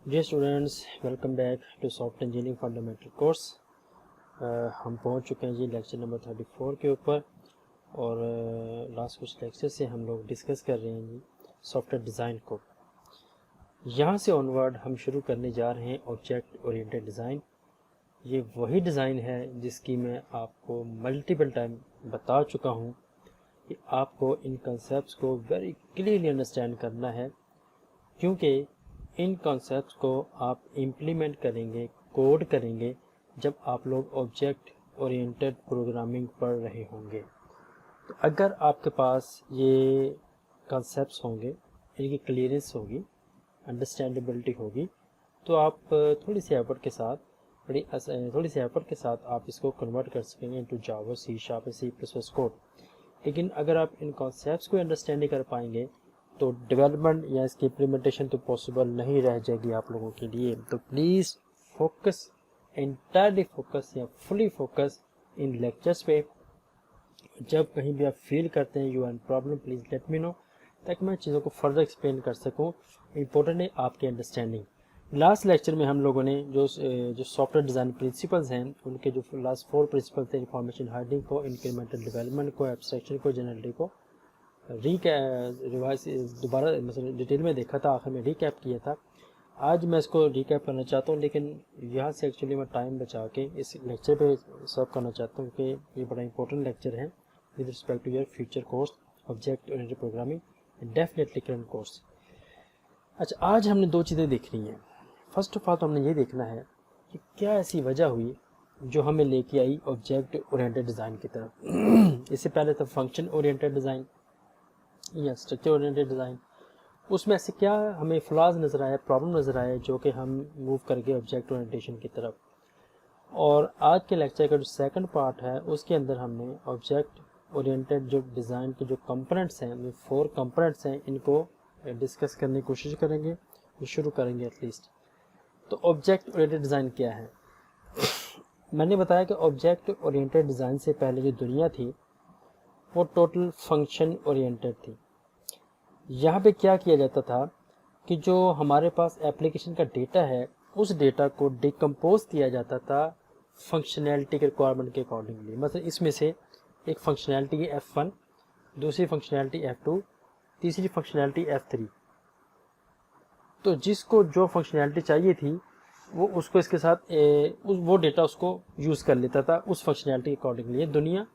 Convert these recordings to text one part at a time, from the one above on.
Dear students, welcome back to software engineering fundamental course. हम पहुंच चुके हैं जी लेक्चर नंबर 34 के ऊपर। और लास्ट कुछ लेक्चर से हम लोग डिस्कस कर रहे हैं जी सॉफ्टवेयर डिज़ाइन को। यहाँ से ऑनवर्ड हम शुरू करने जा रहे हैं ऑब्जेक्ट ओरिएंटेड डिज़ाइन। ये वही डिज़ाइन है जिसकी मैं आपको मल्टीपल टाइम बता चुका हूँ कि आपको इन कंसेप्ट को वेरी क्लियरली अंडरस्टैंड करना है, क्योंकि इन कॉन्सेप्ट्स को आप इम्प्लीमेंट करेंगे, कोड करेंगे जब आप लोग ऑब्जेक्ट ओरिएंटेड प्रोग्रामिंग पढ़ रहे होंगे। तो अगर आपके पास ये कॉन्सेप्ट्स होंगे, इनकी क्लियरेंस होगी, अंडरस्टैंडेबिलिटी होगी, तो आप थोड़ी सी एफर्ट के साथ आप इसको कन्वर्ट कर सकेंगे into Java, C sharp, C plus plus code. लेकिन अगर आप इन कॉन्सेप्ट्स को अंडरस्टैंड नहीं कर पाएंगे तो डेवलपमेंट या इसकी इम्प्लीमेंटेशन तो पॉसिबल नहीं रह जाएगी आप लोगों के लिए। तो प्लीज़ फोकस, एंटायरली फोकस या फुली फोकस इन लेक्चर्स पे। जब कहीं भी आप फील करते हैं you are in problem, please let me know, ताकि मैं चीज़ों को फर्दर एक्सप्लेन कर सकूं। इम्पोर्टेंट है आपकी अंडरस्टैंडिंग। लास्ट लेक्चर में हम लोगों ने जो सॉफ्टवेयर डिज़ाइन प्रिंसिपल्स हैं, उनके जो लास्ट 4 प्रिंसिपल थे, इंफॉर्मेशन हाइडिंग को, इंक्रीमेंटल डेवलपमेंट को, एब्स्ट्रैक्शन को, जनरलिटी को रिवाइज दोबारा मतलब डिटेल में देखा था, आखिर में रिकैप किया था। आज मैं इसको रिकैप करना चाहता हूँ, लेकिन यहाँ से एक्चुअली मैं टाइम बचा के इस लेक्चर पे सर्व करना चाहता हूँ कि ये बड़ा इंपॉर्टेंट लेक्चर है with respect to your future course object oriented programming, definitely current course. अच्छा, आज हमने 2 चीज़ें देखनी है। फर्स्ट ऑफ ऑल तो हमने ये देखना है कि क्या ऐसी वजह हुई जो हमें लेके आई ऑब्जेक्ट ओरिएंटेड डिज़ाइन की तरफ। इससे पहले तो फंक्शन ओरिएंटेड डिज़ाइन या स्ट्रक्चर ओरिएंटेड डिज़ाइन, उसमें ऐसे क्या हमें फ्लॉज नज़र आया, प्रॉब्लम नज़र आया, जो कि हम मूव करके ऑब्जेक्ट ओरिएंटेशन की तरफ। और आज के लेक्चर का जो सेकंड पार्ट है उसके अंदर हमने ऑब्जेक्ट ओरिएंटेड जो डिज़ाइन के जो कंपोनेंट्स हैं, जो 4 कंपोनेंट्स हैं, इनको डिस्कस करने की कोशिश करेंगे, शुरू करेंगे एटलीस्ट। तो ऑब्जेक्ट ओरिएंटेड डिज़ाइन क्या है? मैंने बताया कि ऑब्जेक्ट ओरिएंटेड डिज़ाइन से पहले जो दुनिया थी वो टोटल फंक्शन ओरिएंटेड थी। यहाँ पे क्या किया जाता था कि जो हमारे पास एप्लीकेशन का डेटा है, उस डेटा को डिकम्पोज किया जाता था फंक्शनैलिटी के रिक्वायरमेंट के अकॉर्डिंगली। मतलब इसमें से एक फंक्शनैलिटी है F1, दूसरी फंक्शनैलिटी F2, तीसरी फंक्शनैलिटी F3। तो जिसको जो फंक्शनैलिटी चाहिए थी वो उसको इसके साथ वो डेटा उसको यूज़ कर लेता था उस फंक्शनैलिटी के अकॉर्डिंगली। ये दुनिया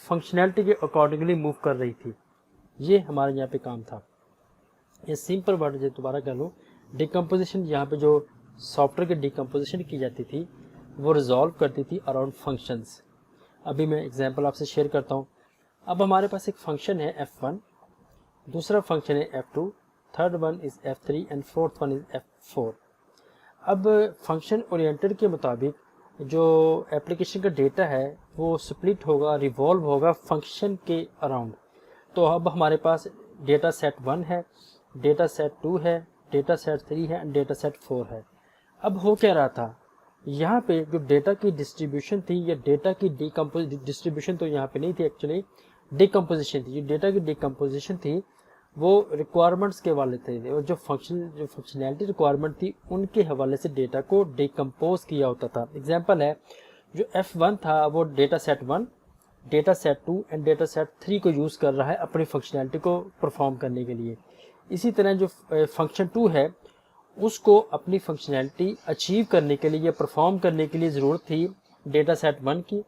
फंक्शनैलिटी के अकॉर्डिंगली मूव कर रही थी। ये हमारे यहाँ पे काम था। ये सिंपल वर्ड जो दोबारा कह लो, डिकम्पोजिशन, यहाँ पे जो सॉफ्टवेयर की डिकम्पोजिशन की जाती थी वो रिजॉल्व करती थी अराउंड फंक्शंस। अभी मैं एग्जांपल आपसे शेयर करता हूँ। अब हमारे पास एक फंक्शन है F1, दूसरा फंक्शन है F2, third one is F3 and fourth one is F4। अब फंक्शन ओरिएंटेड के मुताबिक जो एप्लीकेशन का डेटा है वो स्प्लिट होगा, रिवॉल्व होगा फंक्शन के अराउंड। तो अब हमारे पास डेटा सेट 1 है, डेटा सेट 2 है, डेटा सेट 3 है एंड डेटा सेट 4 है। अब हो क्या रहा था, यहाँ पे जो डेटा की डिस्ट्रीब्यूशन थी या डेटा की डिस्ट्रीब्यूशन तो यहाँ पे नहीं थी, एक्चुअली डिकम्पोजिशन थी। जो डेटा की डिकम्पोजिशन थी वो रिक्वायरमेंट्स के हवाले थे, और जो फंक्शनैलिटी रिक्वायरमेंट थी उनके हवाले से डेटा को डिकम्पोज किया होता था। एग्जाम्पल है, जो F1 था वो data set 1, data set 2 and data set 3 को यूज़ कर रहा है अपनी फंक्शनैलिटी को परफॉर्म करने के लिए। इसी तरह जो फंक्शन 2 है उसको अपनी फंक्शनैलिटी अचीव करने के लिए या परफॉर्म करने के लिए ज़रूरत थी डेटा सेट 1 की,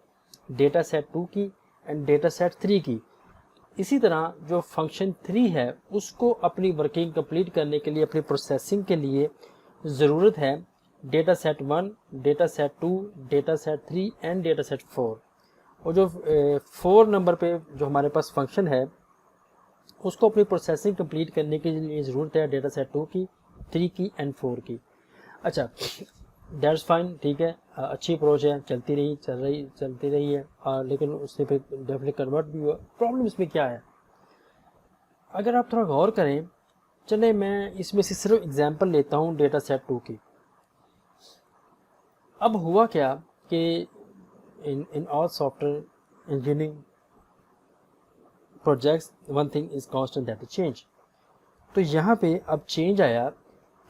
डेटा सेट 2 की एंड डेटा सेट 3 की। इसी तरह जो फंक्शन 3 है उसको अपनी वर्किंग कंप्लीट करने के लिए, अपनी प्रोसेसिंग के लिए ज़रूरत है data set 1, data set 2, data set 3 and data set 4। और जो 4 नंबर पे जो हमारे पास फंक्शन है उसको अपनी प्रोसेसिंग कंप्लीट करने के लिए ज़रूरत है डेटा सेट 2 की, 3 की एंड 4 की। अच्छा, दैट्स फाइन, ठीक है, अच्छी अप्रोच है, चलती रही है, लेकिन उससे फिर डेफिनेटली कन्वर्ट भी हुआ। प्रॉब्लम इसमें क्या है, अगर आप थोड़ा गौर करें, चले मैं इसमें से सिर्फ एग्जांपल लेता हूँ डेटा सेट 2 की। अब हुआ क्या कि in all software engineering projects one thing is constant, that is change. तो यहाँ पे अब चेंज आया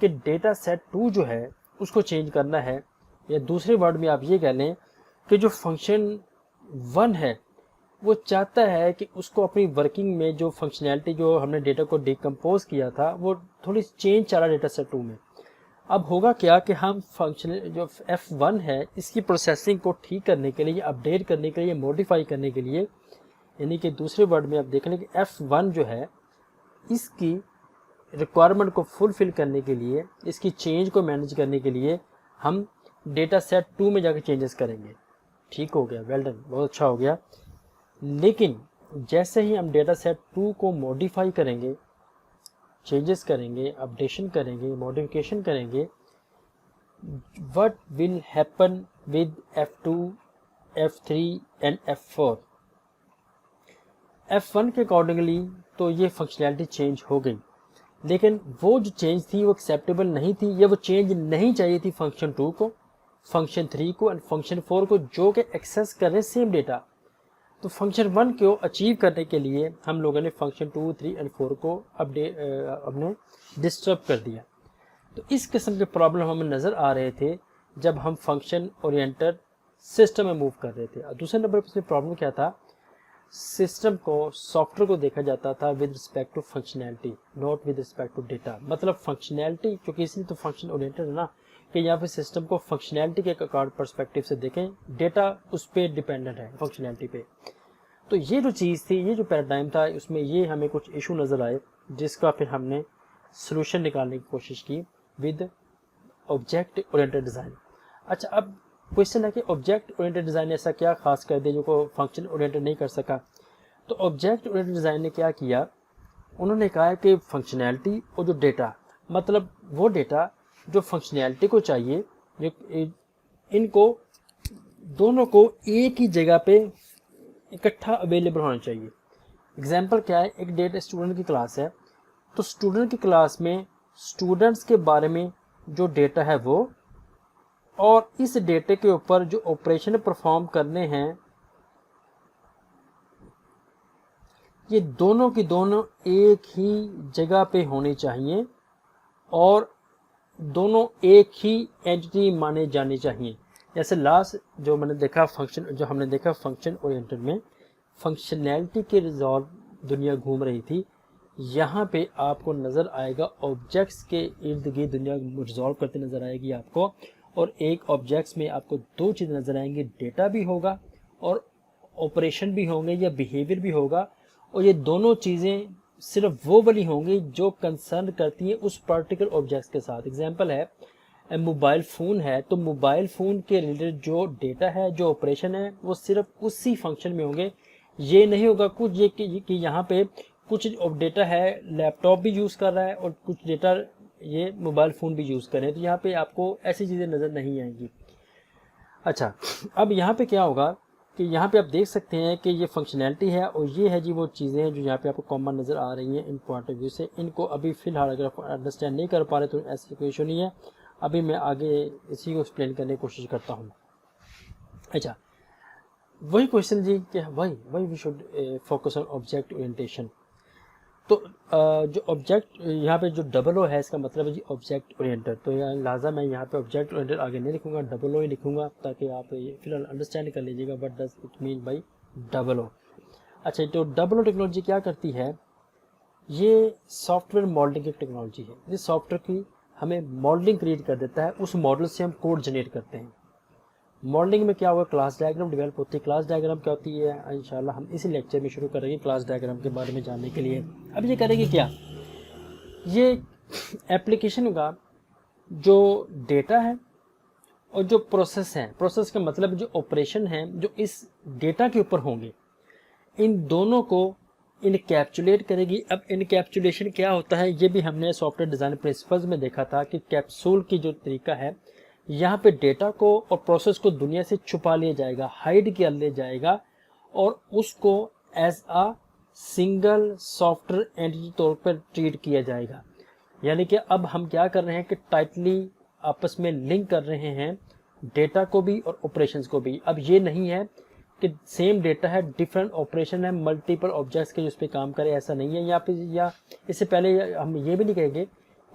कि डेटा सेट 2 जो है उसको चेंज करना है, या दूसरे वर्ड में आप ये कह लें कि जो फंक्शन 1 है वो चाहता है कि उसको अपनी वर्किंग में जो फंक्शनैलिटी जो हमने डेटा को डिकम्पोज किया था वो थोड़ी चेंज चाह रहा डेटा सेट 2 में। अब होगा क्या कि हम फंक्शन जो F1 है इसकी प्रोसेसिंग को ठीक करने के लिए, अपडेट करने के लिए, मॉडिफाई करने के लिए, यानी कि दूसरे वर्ड में आप देख लें कि F1 जो है इसकी रिक्वायरमेंट को फुलफिल करने के लिए, इसकी चेंज को मैनेज करने के लिए हम डेटा सेट 2 में जाकर चेंजेस करेंगे। ठीक हो गया, वेल डन, बहुत अच्छा हो गया। लेकिन जैसे ही हम डेटा सेट 2 को मॉडिफाई करेंगे, चेंजेस करेंगे, अपडेशन करेंगे, मॉडिफिकेशन करेंगे, what will happen with F2, F3 and F4? F1 के अकॉर्डिंगली तो ये फंक्शनैलिटी चेंज हो गई, लेकिन वो जो चेंज थी वो एक्सेप्टेबल नहीं थी, या वो चेंज नहीं चाहिए थी फंक्शन 2 को, फंक्शन 3 को एंड फंक्शन 4 को, जो कि एक्सेस कर रहे सेम डेटा। तो फंक्शन 1 को अचीव करने के लिए हम लोगों ने फंक्शन 2, 3 एंड 4 को अपने डिस्टर्ब कर दिया। तो इस किस्म के प्रॉब्लम हमें नज़र आ रहे थे जब हम फंक्शन ओरिएंटेड सिस्टम में मूव कर रहे थे। और दूसरे नंबर पर इसमें प्रॉब्लम क्या था, सिस्टम को, सॉफ्टवेयर को देखा जाता था with respect to functionality, not with respect to data. मतलब फंक्शनैलिटी, क्योंकि इसलिए तो फंक्शन ओरिएंटेड है ना, कि यहाँ पे सिस्टम को फंक्शनैलिटी के अकॉर्ड पर्सपेक्टिव से देखें, डेटा उस पर डिपेंडेंट है, फंक्शनैलिटी पे। तो ये जो चीज़ थी, ये जो पैराडाइम था, उसमें ये हमें कुछ इशू नज़र आए, जिसका फिर हमने सोल्यूशन निकालने की कोशिश की विद ऑब्जेक्ट ओरिएंटेड डिज़ाइन। अच्छा, अब क्वेश्चन है कि ऑब्जेक्ट ओरिएंटेड डिज़ाइन ऐसा क्या खास कर दिया जो को फंक्शन ओरिएंटेड नहीं कर सका? तो ऑब्जेक्ट ओरिएंटेड डिज़ाइन ने क्या किया, उन्होंने कहा कि फंक्शनैलिटी और जो डेटा, मतलब वो डेटा जो फंक्शनैलिटी को चाहिए, जो इनको दोनों को एक ही जगह पे इकट्ठा अवेलेबल होना चाहिए। एग्जाम्पल क्या है, एक डेटा स्टूडेंट की क्लास है, तो स्टूडेंट की क्लास में स्टूडेंट्स के बारे में जो डेटा है वो, और इस डेटे के ऊपर जो ऑपरेशन परफॉर्म करने हैं, ये दोनों की दोनों एक ही जगह पे होनी चाहिए और दोनों एक ही एंटिटी माने जानी चाहिए। जैसे लास्ट जो हमने देखा फंक्शन ओरिएंटेड में फंक्शनैलिटी के रिजॉल्व दुनिया घूम रही थी, यहाँ पे आपको नज़र आएगा ऑब्जेक्ट्स के इर्द गिर्द दुनिया रिजॉल्व करते नज़र आएगी आपको। और एक ऑब्जेक्ट्स में आपको दो चीज़ें नज़र आएंगी, डेटा भी होगा और ऑपरेशन भी होंगे या बिहेवियर भी होगा, और ये दोनों चीज़ें सिर्फ वो वाली होंगी जो कंसर्न करती हैं उस पर्टिकुलर ऑब्जेक्ट्स के साथ। एग्जांपल है, मोबाइल फ़ोन है, तो मोबाइल फ़ोन के रिलेटेड जो डेटा है, जो ऑपरेशन है, वो सिर्फ उसी फंक्शन में होंगे। ये नहीं होगा कुछ ये कि यहाँ पे कुछ डेटा है, लैपटॉप भी यूज़ कर रहा है और कुछ डेटा ये मोबाइल फ़ोन भी यूज़ कर रहे हैं, तो यहाँ पे आपको ऐसी चीज़ें नज़र नहीं आएंगी। अच्छा, अब यहाँ पे क्या होगा कि यहाँ पे आप देख सकते हैं कि ये फंक्शनैलिटी है और ये है जी वो चीज़ें हैं जो यहाँ पे आपको कॉमन नज़र आ रही हैं इन पॉइंट ऑफ व्यू से। इनको अभी फ़िलहाल अगर आप अंडरस्टैंड नहीं कर पा रहे तो ऐसी कोई इशू नहीं है, अभी मैं आगे इसी को एक्सप्लेन करने की कोशिश करता हूँ। अच्छा, वही क्वेश्चन जी कि वही we should focus on object orientation. तो जो ऑब्जेक्ट यहाँ पे जो डबल ओ है, इसका मतलब है जी ऑब्जेक्ट ओरिएंटेड। तो लिहाजा मैं यहाँ पे ऑब्जेक्ट ओरिएंटेड आगे नहीं लिखूंगा, डबल ओ ही लिखूंगा, ताकि आप ये फिलहाल अंडरस्टैंड कर लीजिएगा what does it mean by double O. अच्छा, तो डबल ओ टेक्नोलॉजी क्या करती है, ये सॉफ्टवेयर मॉडलिंग की टेक्नोलॉजी है। इस सॉफ्टवेयर की हमें मॉडलिंग क्रिएट कर देता है, उस मॉडल से हम कोड जनरेट करते हैं। मॉडलिंग में क्या होगा, क्लास डायग्राम डेवलप होती है। क्लास डायग्राम क्या होती है, इंशाल्लाह हम इसी लेक्चर में शुरू करेंगे क्लास डायग्राम के बारे में जानने के लिए। अब ये करेंगे क्या, ये एप्लीकेशन का जो डेटा है और जो प्रोसेस है, प्रोसेस का मतलब जो ऑपरेशन है जो इस डेटा के ऊपर होंगे, इन दोनों को इनकैप्सुलेट करेगी। अब इनकैप्सुलेशन क्या होता है, ये भी हमने सॉफ्टवेयर डिज़ाइन प्रिंसिपल्स में देखा था कि कैप्सूल की जो तरीका है, यहाँ पे डेटा को और प्रोसेस को दुनिया से छुपा लिया जाएगा, हाइड किया लिया जाएगा और उसको एज आ सिंगल सॉफ्टवेयर एंटिटी तौर पर ट्रीट किया जाएगा। यानी कि अब हम क्या कर रहे हैं कि टाइटली आपस में लिंक कर रहे हैं डेटा को भी और ऑपरेशंस को भी। अब ये नहीं है कि सेम डेटा है, डिफरेंट ऑपरेशन है, मल्टीपल ऑब्जेक्ट्स के जिस पे काम करे, ऐसा नहीं है यहाँ पे। या इससे पहले हम ये भी नहीं कहेंगे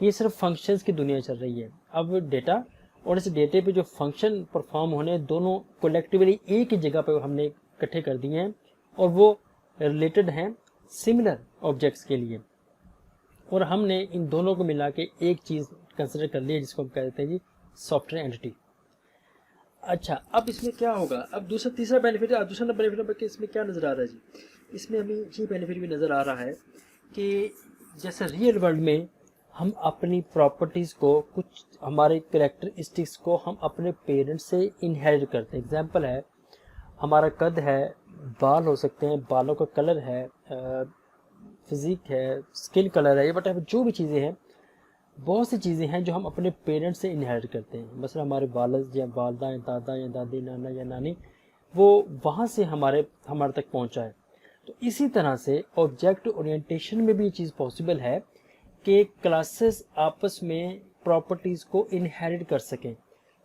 ये सिर्फ फंक्शंस की दुनिया चल रही है। अब डेटा और इस डेटे पे जो फंक्शन परफॉर्म होने दोनों कोलेक्टिवली एक ही जगह पे हमने इकट्ठे कर दिए हैं और वो रिलेटेड हैं सिमिलर ऑब्जेक्ट्स के लिए, और हमने इन दोनों को मिला के एक चीज़ कंसिडर कर ली है जिसको हम कहते हैं जी सॉफ्टवेयर एंटिटी। अच्छा, अब इसमें क्या होगा, अब तीसरा बेनिफिट है, दूसरा बेनिफिट कि इसमें क्या नज़र आ रहा है जी, इसमें हमें ये बेनिफिट भी नज़र आ रहा है कि जैसे रियल वर्ल्ड में हम अपनी प्रॉपर्टीज़ को, कुछ हमारे कैरेक्टरिस्टिक्स को हम अपने पेरेंट्स से इनहेरिट करते हैं। एग्जांपल है, हमारा कद है, बाल हो सकते हैं, बालों का कलर है, फिजिक है, स्किन कलर है, ये बट जो भी चीज़ें हैं, बहुत सी चीज़ें हैं जो हम अपने पेरेंट्स से इनहेरिट करते हैं। मतलब हमारे वालिद या वालदा या दादा या दादी, नाना या नानी, वो वहाँ से हमारे तक पहुँचा है। तो इसी तरह से ऑब्जेक्ट ओरिएंटेशन में भी ये चीज़ पॉसिबल है कि क्लासेस आपस में प्रॉपर्टीज़ को इनहेरिट कर सकें।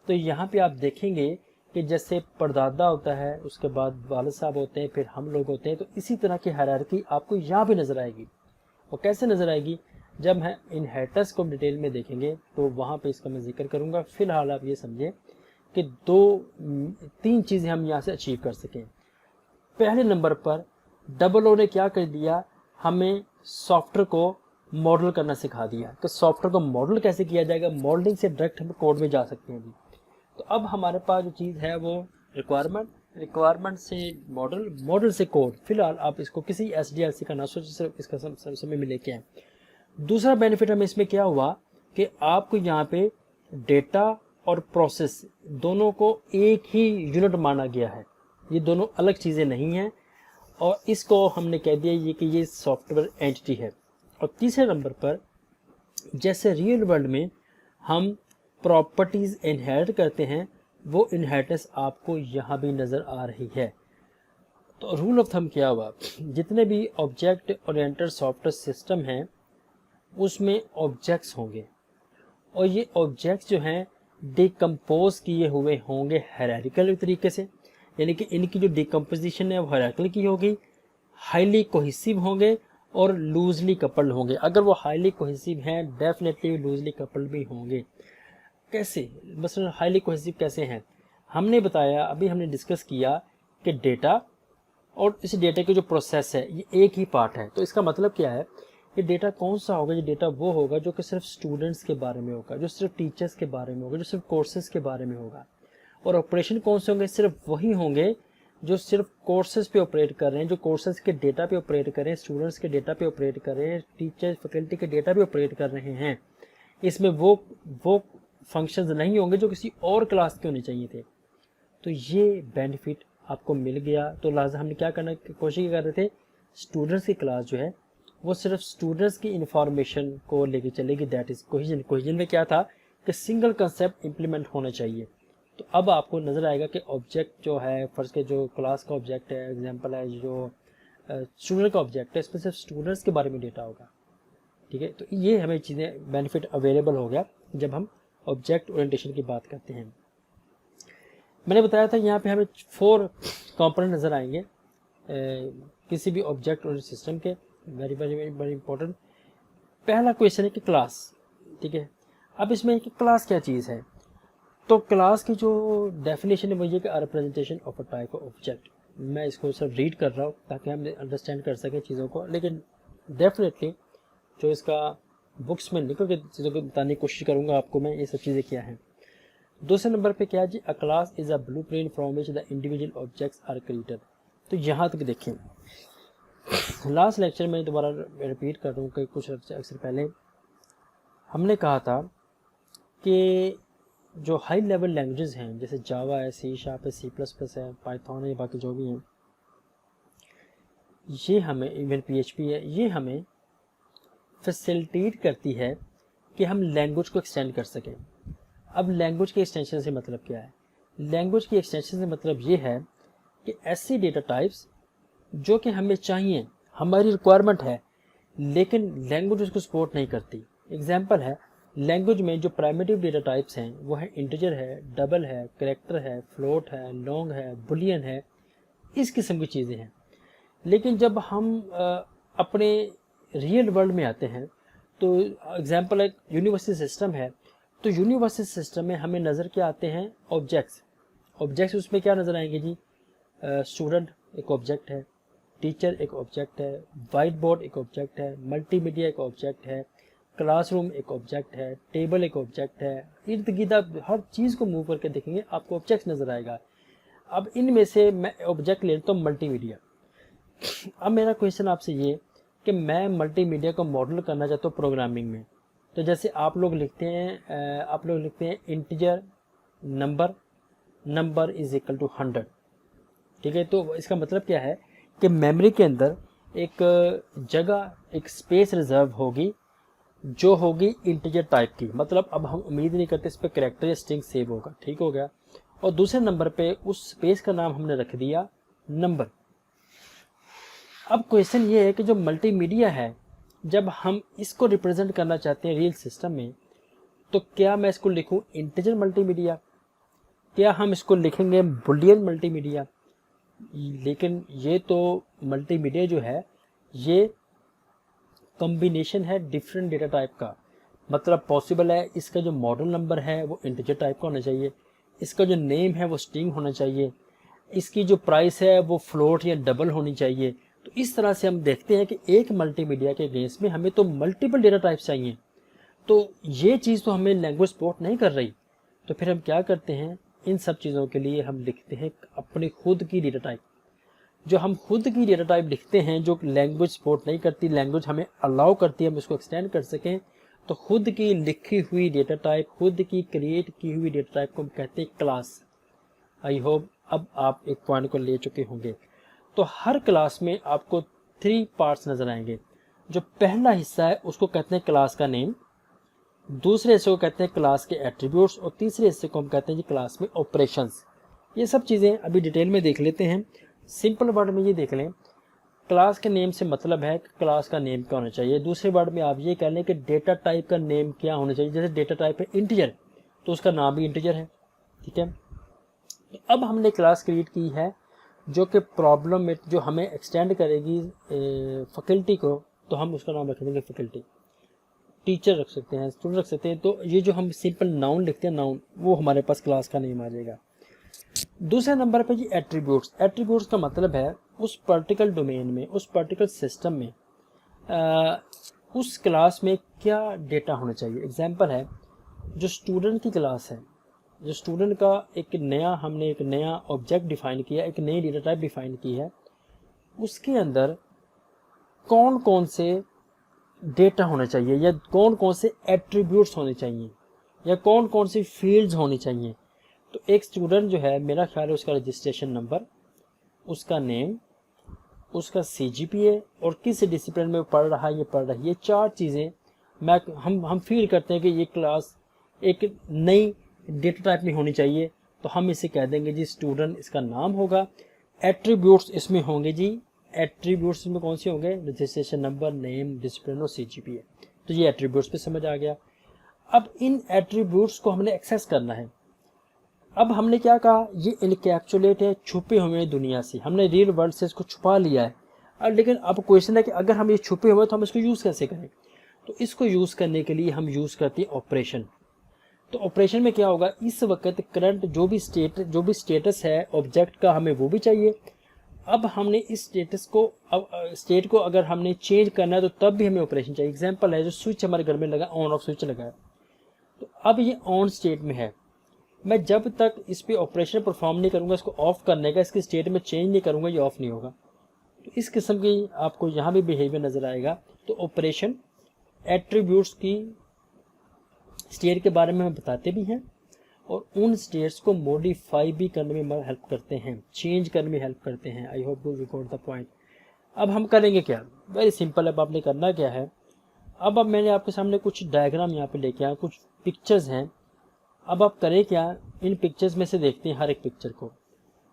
तो यहाँ पे आप देखेंगे कि जैसे परदादा होता है, उसके बाद वालिद साहब होते हैं, फिर हम लोग होते हैं, तो इसी तरह की हायरार्की आपको यहाँ भी नज़र आएगी। और कैसे नज़र आएगी, जब हम इनहेरिटेंस को डिटेल में देखेंगे तो वहाँ पे इसका मैं जिक्र करूँगा। फिलहाल आप ये समझें कि तीन चीज़ें हम यहाँ से अचीव कर सकें। पहले नंबर पर डबल ओ ने क्या कर दिया, हमें सॉफ्टवेयर को मॉडल करना सिखा दिया कि सॉफ्टवेयर को मॉडल कैसे किया जाएगा। मॉडलिंग से डायरेक्ट हम कोड में जा सकते हैं अभी। तो अब हमारे पास जो चीज़ है वो रिक्वायरमेंट से मॉडल, मॉडल से कोड। फिलहाल आप इसको किसी SDLC का ना सोचें, सिर्फ इसका समय में लेके आए। दूसरा बेनिफिट हमें इसमें क्या हुआ कि आपको यहाँ पे डेटा और प्रोसेस दोनों को एक ही यूनिट माना गया है, ये दोनों अलग चीज़ें नहीं हैं, और इसको हमने कह दिया ये कि ये सॉफ्टवेयर एंटिटी है। और तीसरे नंबर पर जैसे रियल वर्ल्ड में हम प्रॉपर्टीज़ इनहेरिट करते हैं, वो इनहेरिटेंस आपको यहाँ भी नज़र आ रही है। तो रूल ऑफ थंब क्या हुआ, जितने भी ऑब्जेक्ट ओरिएंटेड सॉफ्टवेयर सिस्टम हैं उसमें ऑब्जेक्ट्स होंगे, और ये ऑब्जेक्ट्स जो हैं डिकम्पोज किए हुए होंगे हायरार्किकल तरीके से, यानी कि इनकी जो डिकम्पोजिशन है वो हायरार्किकल की होगी, हाईली कोहेसिव होंगे और लूजली कपल्ड होंगे। अगर वो हाईली कोहेसिव हैं डेफिनेटली लूजली कपल्ड भी होंगे। कैसे, मसलन हाईली कोहेसिव कैसे हैं, हमने बताया, अभी हमने डिस्कस किया कि डेटा और इस डेटा के जो प्रोसेस है ये एक ही पार्ट है। तो इसका मतलब क्या है, ये डेटा कौन सा होगा, ये डेटा वो होगा जो कि सिर्फ स्टूडेंट्स के बारे में होगा, जो सिर्फ टीचर्स के बारे में होगा, जो सिर्फ कोर्सेज के बारे में होगा। और ऑपरेशन कौन से होंगे, सिर्फ वही होंगे जो सिर्फ कोर्सेज पे ऑपरेट कर रहे हैं, जो कोर्सेज के डेटा पे ऑपरेट कर रहे हैं, स्टूडेंट्स के डेटा पे ऑपरेट कर रहे हैं, टीचर्स फैकल्टी के डेटा पे ऑपरेट कर रहे हैं। इसमें वो फंक्शंस नहीं होंगे जो किसी और क्लास के होने चाहिए थे। तो ये बेनिफिट आपको मिल गया। तो लिहाजा हमने क्या करना कोशिश कर रहे थे, स्टूडेंट्स की क्लास जो है वो सिर्फ स्टूडेंट्स की इंफॉर्मेशन को लेके चलेगी, दैट इज़ कोहेजन। कोहेजन में क्या था कि सिंगल कंसेप्ट इंप्लीमेंट होना चाहिए। तो अब आपको नज़र आएगा कि ऑब्जेक्ट जो है, फर्स्ट के जो क्लास का ऑब्जेक्ट है, एग्जांपल है जो स्टूडेंट का ऑब्जेक्ट है, इसमें सिर्फ स्टूडेंट्स के बारे में डेटा होगा। ठीक है, तो ये हमें चीज़ें बेनिफिट अवेलेबल हो गया जब हम ऑब्जेक्ट ओरिएंटेशन की बात करते हैं। मैंने बताया था यहाँ पे हमें 4 कंपोनेंट नज़र आएंगे किसी भी ऑब्जेक्ट ओरिएंटेड सिस्टम के। Very very very very important. पहला क्वेश्चन है कि क्लास, ठीक है। अब इसमें कि क्लास क्या चीज़ है, तो क्लास की जो डेफिनेशन है वो ये कि representation of a type of object. मैं इसको सिर्फ रीड कर रहा हूँ ताकि हम अंडरस्टैंड कर सकें चीज़ों को, लेकिन डेफिनेटली जो इसका बुक्स में निकल के चीज़ों को बताने की कोशिश करूँगा आपको मैं, ये सब चीज़ें क्या हैं। दूसरे नंबर पे क्या है जी, a class is a blueprint from which the individual objects are created. तो यहाँ तक देखें, लास्ट लेक्चर में दोबारा रिपीट कर रहा हूँ कि कुछ अक्सर पहले हमने कहा था कि जो हाई लेवल लैंग्वेजेस हैं जैसे जावा है, सी शार्प है, C++ है, पाइथन है, बाकी जो भी हैं, ये हमें, इवन PHP है, ये हमें फैसिलिटेट करती है कि हम लैंग्वेज को एक्सटेंड कर सकें। अब लैंग्वेज के एक्सटेंशन से मतलब क्या है, लैंग्वेज की एक्सटेंशन से मतलब ये है कि ऐसी डेटा टाइप्स जो कि हमें चाहिए, हमारी रिक्वायरमेंट है, लेकिन लैंग्वेज उसको सपोर्ट नहीं करती। एग्जांपल है, लैंग्वेज में जो प्राइमेटिव डेटा टाइप्स हैं वो है इंटीजर है, डबल है, कैरेक्टर है, फ्लोट है, लॉन्ग है, बुलियन है, इस किस्म की चीज़ें हैं। लेकिन जब हम अपने रियल वर्ल्ड में आते हैं तो एग्जांपल एक यूनिवर्सिटी सिस्टम है, तो यूनिवर्सिटी सिस्टम में हमें नज़र क्या आते हैं, ऑब्जेक्ट्स। ऑब्जेक्ट्स उसमें क्या नज़र आएंगे जी, स्टूडेंट एक ऑब्जेक्ट है, टीचर एक ऑब्जेक्ट है, वाइट बोर्ड एक ऑब्जेक्ट है, मल्टीमीडिया एक ऑब्जेक्ट है, क्लासरूम एक ऑब्जेक्ट है, टेबल एक ऑब्जेक्ट है। इर्द गिर्द आप हर चीज़ को मूव करके देखेंगे आपको ऑब्जेक्ट नज़र आएगा। अब इनमें से मैं ऑब्जेक्ट ले लेता हूँ मल्टीमीडिया। अब मेरा क्वेश्चन आपसे ये कि मैं मल्टीमीडिया को मॉडल करना चाहता हूँ प्रोग्रामिंग में। तो जैसे आप लोग लिखते हैं integer number is equal to 100, ठीक है। तो इसका मतलब क्या है कि मेमोरी के अंदर एक जगह, एक स्पेस रिजर्व होगी जो होगी इंटीजर टाइप की। मतलब अब हम उम्मीद नहीं करते इस पर कैरेक्टर या स्ट्रिंग सेव होगा, ठीक हो गया। और दूसरे नंबर पे उस स्पेस का नाम हमने रख दिया नंबर। अब क्वेश्चन ये है कि जो मल्टीमीडिया है, जब हम इसको रिप्रेजेंट करना चाहते हैं रियल सिस्टम में, तो क्या मैं इसको लिखूं इंटीजर मल्टीमीडिया, क्या हम इसको लिखेंगे बुलियन मल्टीमीडिया? लेकिन ये तो मल्टीमीडिया जो है ये कॉम्बिनेशन है डिफरेंट डेटा टाइप का। मतलब पॉसिबल है इसका जो मॉडल नंबर है वो इंटीजर टाइप का होना चाहिए, इसका जो नेम है वो स्ट्रिंग होना चाहिए, इसकी जो प्राइस है वो फ्लोट या डबल होनी चाहिए। तो इस तरह से हम देखते हैं कि एक मल्टीमीडिया के अगेंस्ट में हमें तो मल्टीपल डेटा टाइप्स चाहिए। तो ये चीज़ तो हमें लैंग्वेज सपोर्ट नहीं कर रही। तो फिर हम क्या करते हैं, इन सब चीज़ों के लिए हम लिखते हैं अपनी खुद की डेटा टाइप। जो हम खुद की डेटा टाइप लिखते हैं जो लैंग्वेज सपोर्ट नहीं करती, लैंग्वेज हमें अलाउ करती है हम इसको एक्सटेंड कर सकें, तो खुद की लिखी हुई डेटा टाइप, खुद की क्रिएट की हुई डेटा टाइप को हम कहते हैं क्लास। आई होप अब आप एक पॉइंट को ले चुके होंगे। तो हर क्लास में आपको 3 पार्ट्स नजर आएंगे। जो पहला हिस्सा है उसको कहते हैं क्लास का नेम, दूसरे हिस्से को कहते हैं क्लास के एट्रीब्यूट्स, और तीसरे हिस्से को हम कहते हैं जी क्लास में ऑपरेशंस। ये सब चीज़ें अभी डिटेल में देख लेते हैं। सिंपल वर्ड में ये देख लें, क्लास के नेम से मतलब है कि क्लास का नेम क्या होना चाहिए। दूसरे वर्ड में आप ये कह लें कि डेटा टाइप का नेम क्या होना चाहिए। जैसे डेटा टाइप है इंटीजर, तो उसका नाम भी इंटीजर है, ठीक है। तो अब हमने क्लास क्रिएट की है जो कि प्रॉब्लम में जो हमें एक्सटेंड करेगी फैकल्टी को, तो हम उसका नाम रख देंगे फैकल्टी। टीचर रख सकते हैं, स्टूडेंट रख सकते हैं। तो ये जो हम सिंपल नाउन लिखते हैं नाउन, वो हमारे पास क्लास का नेम आ जाएगा। दूसरे नंबर पे जी एट्रीब्यूट्स। एट्रीब्यूट्स का मतलब है उस पर्टिकुलर डोमेन में, उस पर्टिकुलर सिस्टम में उस क्लास में क्या डेटा होना चाहिए। एग्जांपल है जो स्टूडेंट की क्लास है, जो स्टूडेंट का हमने एक नया ऑब्जेक्ट डिफाइन किया, एक नई डेटा टाइप डिफाइन की है, उसके अंदर कौन कौन से डेटा होना चाहिए या कौन कौन से एट्रीब्यूट्स होने चाहिए या कौन कौन सी फील्ड्स होनी चाहिए। तो एक स्टूडेंट जो है, मेरा ख्याल है उसका रजिस्ट्रेशन नंबर, उसका नेम, उसका CGPA और किस डिसिप्लिन में पढ़ रहा है, ये पढ़ रही है। ये 4 चीज़ें हम फील करते हैं कि ये क्लास एक नई डेटा टाइप में होनी चाहिए, तो हम इसे कह देंगे जी स्टूडेंट, इसका नाम होगा। एट्रीब्यूट्स इसमें होंगे जी, एट्रीब्यूट्स में कौन से होंगे, रजिस्ट्रेशन नंबर, नेम, डिसिप्लिन और CGPA। तो ये एट्रीब्यूट्स पे समझ आ गया। अब इन एट्रीब्यूट्स को हमने एक्सेस करना है। अब हमने क्या कहा, ये इनकैप्सुलेट है छुपे हुए दुनिया से, हमने रियल वर्ल्ड से इसको छुपा लिया है। अब लेकिन अब क्वेश्चन है कि अगर हम ये छुपे हुए तो हम इसको यूज़ कैसे करें। तो इसको यूज़ करने के लिए हम यूज़ करते हैं ऑपरेशन। तो ऑपरेशन में क्या होगा, इस वक्त करंट जो भी स्टेटस है ऑब्जेक्ट का, हमें वो भी चाहिए। अब हमने इस स्टेट को अगर हमने चेंज करना है तो तब भी हमें ऑपरेशन चाहिए। एग्जाम्पल है जो स्विच हमारे घर में लगा, ऑन ऑफ स्विच लगा है, तो अब ये ऑन स्टेट में है। मैं जब तक इस पर ऑपरेशन परफॉर्म नहीं करूँगा, इसको ऑफ करने का, इसकी स्टेट में चेंज नहीं करूँगा, ये ऑफ नहीं होगा। तो इस किस्म की आपको यहाँ भी बिहेवियर नज़र आएगा। तो ऑपरेशन एट्रीब्यूट्स की स्टेट के बारे में हम बताते भी हैं और उन स्टेट्स को मॉडिफाई भी करने में हेल्प करते हैं, चेंज करने में हेल्प करते हैं। I hope you record the point. अब हम करेंगे क्या, वेरी सिंपल। अब आपने करना क्या है, अब मैंने आपके सामने कुछ डायग्राम यहाँ पे लेके आया, कुछ पिक्चर्स हैं। अब आप करें क्या, इन पिक्चर्स में से देखते हैं हर एक पिक्चर को,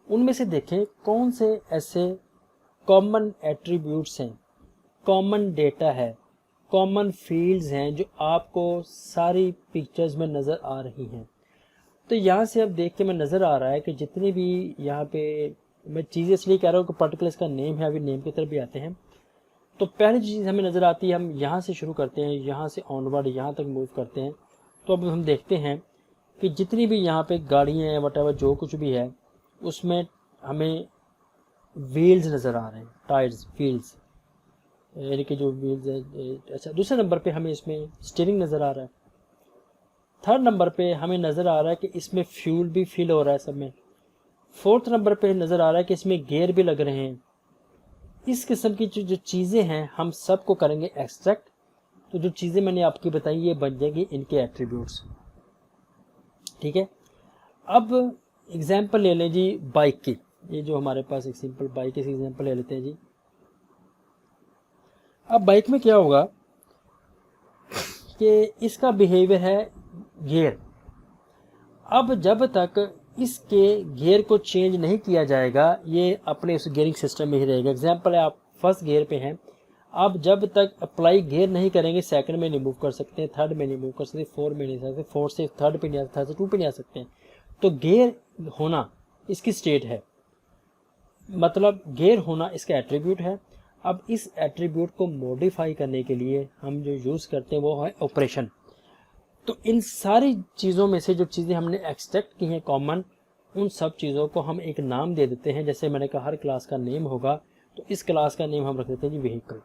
उनमें से देखें कौन से ऐसे कॉमन एट्रीब्यूट्स हैं, कॉमन डेटा है, कॉमन फील्ड्स हैं जो आपको सारी पिक्चर्स में नज़र आ रही हैं। तो यहाँ से अब देख के मैं नज़र आ रहा है कि जितने भी यहाँ पे, मैं चीज़ें इसलिए कह रहा हूँ कि पर्टिकुलर इसका नेम है, अभी नेम की तरफ भी आते हैं। तो पहली चीज़ हमें नज़र आती है, हम यहाँ से शुरू करते हैं, यहाँ से ऑनवर्ड यहाँ तक मूव करते हैं। तो अब हम देखते हैं कि जितनी भी यहाँ पे गाड़ियाँ हैं, वटेवर जो कुछ भी है, उसमें हमें व्हील्स नज़र आ रहे हैं, टायर्स, व्हील्स, यानी कि जो व्हील्स है। अच्छा, दूसरे नंबर पे हमें इसमें स्टीयरिंग नज़र आ रहा है। थर्ड नंबर पे हमें नज़र आ रहा है कि इसमें फ्यूल भी फिल हो रहा है सब में। फोर्थ नंबर पे नज़र आ रहा है कि इसमें गियर भी लग रहे हैं। इस किस्म की जो चीज़ें हैं हम सब को करेंगे एक्सट्रैक्ट। तो जो चीज़ें मैंने आपकी बताई ये बन जाएंगी इनके एट्रीब्यूट्स। ठीक है, अब एग्जांपल ले लें जी बाइक की। ये जो हमारे पास एक सिंपल बाइक की एग्जांपल ले लेते हैं जी। अब बाइक में क्या होगा कि इसका बिहेवियर है गियर। अब जब तक इसके गियर को चेंज नहीं किया जाएगा ये अपने उस गियरिंग सिस्टम में ही रहेगा। एग्जांपल है, आप फर्स्ट गियर पे हैं, आप जब तक अप्लाई गियर नहीं करेंगे सेकंड में नहीं मूव कर सकते, थर्ड में नहीं मूव कर सकते, फोर्थ में नहीं जा सकते, फोर्थ से थर्ड पे नहीं आ सकते, थर्ड से टू पे नहीं आ सकते हैं। तो गियर होना इसकी स्टेट है, मतलब गियर होना इसका एट्रीब्यूट है। अब इस एट्रीब्यूट को मॉडिफाई करने के लिए हम जो यूज़ करते हैं वो है ऑपरेशन। तो इन सारी चीज़ों में से जो चीज़ें हमने एक्सट्रैक्ट की हैं कॉमन, उन सब चीज़ों को हम एक नाम दे देते हैं। जैसे मैंने कहा हर क्लास का नेम होगा, तो इस क्लास का नेम हम रख देते हैं जी व्हीकल।